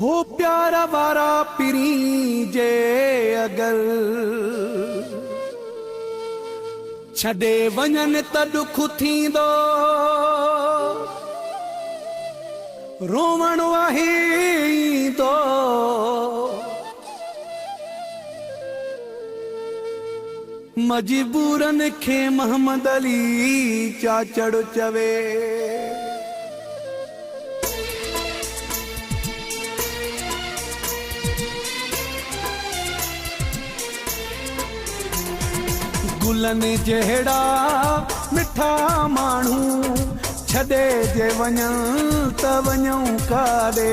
हो प्यारा वारा पिरी जे अगर छॾे वञनि त दुख थींदो, रोवण आहे ईंदो। मजबूरन खे मोहम्मद अली चाचड़ चवे। गुलन जहिड़ा मिठा माण्हू छॾे जे वञूं त वञूं काॾे।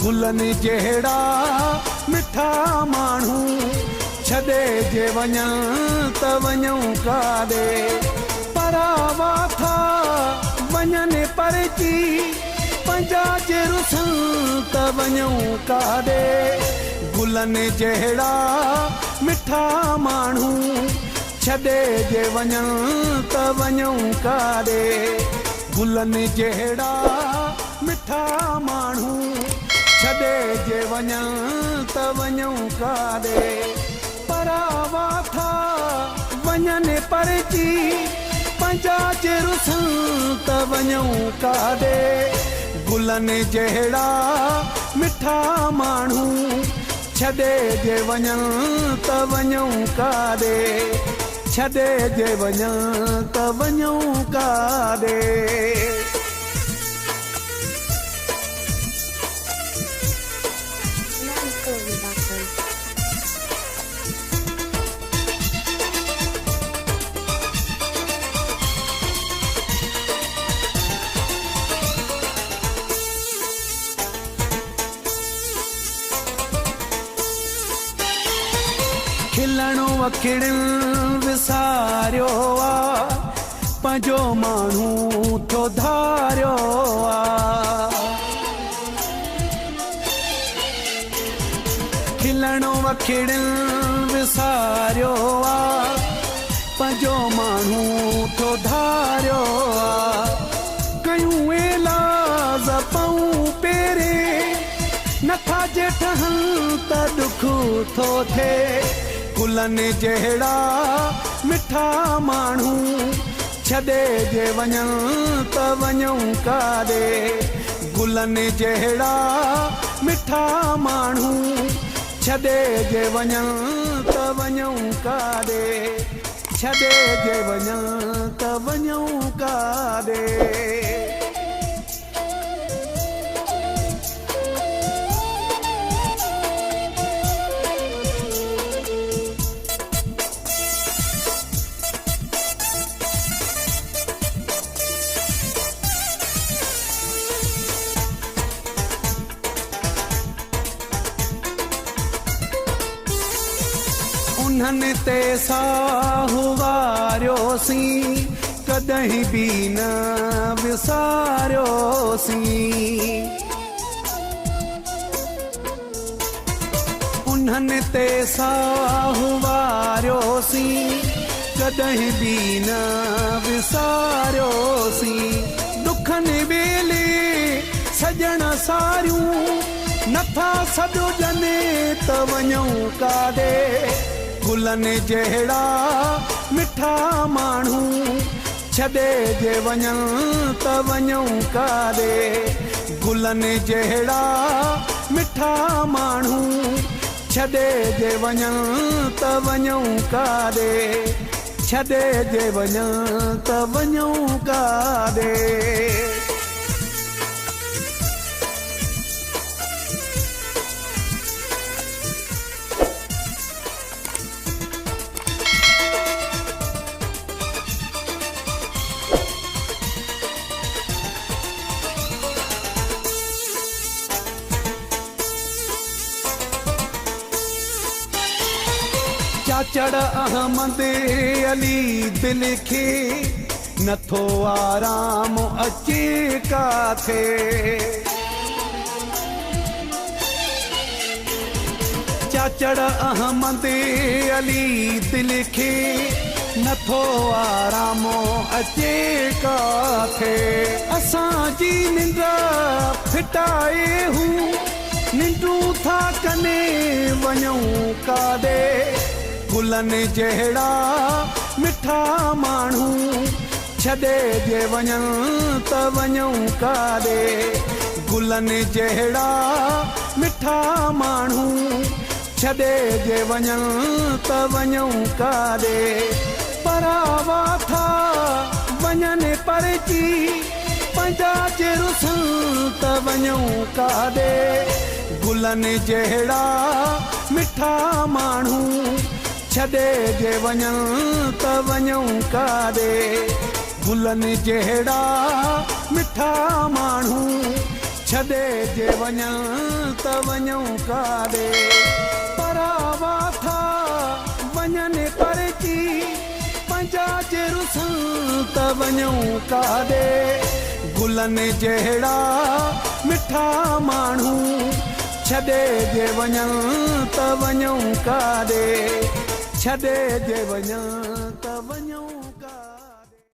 गुलन जहिड़ा मिठा माण्हू छॾे जे वञूं त वञूं काॾे। परावा था वञनि परची पंजा जे रुसन त वञूं काॾे। गुलन जहिड़ा मिठा माण्हू छॾे जे वञूं त वञूं काॾे। गुलन जहिड़ा मिठा माण्हू छॾे जे वञूं त वञूं काॾे। परावा था वञनि परची पंजा जे रुसन त वञूं काॾे। गुलन जहिड़ा मिठा माण्हू छॾे जे वञूं त वञूं काॾे। छॾे जे वञूं त वञूं काॾे। खिलणो अखिड़ियुनि विसारियो आ, पंहिंजो माण्हू थो धारियो आ। खिलणो अखिड़ियुनि विसारियो आ, पंहिंजो माण्हू थो धारियो आ। कयूं इलाज पऊं पेरे नथा जेठहनि त दुख थो थिए। गुलन जहिड़ा मिठा माण्हू छॾे जे वञूं त वञूं काॾे। गुलन जहिड़ा मिठा माण्हू छॾे जे वञूं त वञूं काॾे। छॾे जे वञूं त वञूं काॾे। उन्हनि ते साहु वारियोसीं कॾहिं बि न विसारियोसीं। उन्हनि ते साहु वारियोसीं कॾहिं बि न विसारियोसीं। दुखनि वेले सजण सारियूं नथा सॾो ॼने त वञूं काॾे। गुलन जहिड़ा मिठा माण्हू छॾे जे वञूं त वञूं काॾे। गुलन जहिड़ा मिठा माण्हू छॾे जे वञूं त वञूं काॾे। छॾे जे वञूं त वञूं काॾे। चाचड़ अहमद अली दिल खे नथो आराम अचे काथे। चाचड़ अहमद अली दिल खे नथो आराम अचे काथे। असांजी निंड फिटाए हूं निंडूं था कने वञूं काॾे। गुलनि जहिड़ा मिठा माण्हू छॾे जे वञनि त वञूं काॾे। गुलनि जहिड़ा मिठा माण्हू छॾे जे वञनि त वञूं काॾे। परावा था वञनि परची पंहिंजा जे रुसनि त वञूं काॾे। गुलनि जहिड़ा मिठा माण्हू छॾे जे वञनि त वञूं काॾे। गुलनि जहिड़ा मिठा माण्हू छॾे जे वञनि त वञूं काॾे। परावा था वञनि परची पंहिंजा जे रुसनि त वञूं काॾे। गुलनि जहिड़ा मिठा माण्हू छॾे जे वञनि त वञूं काॾे। छॾे जे वञनि त वञूं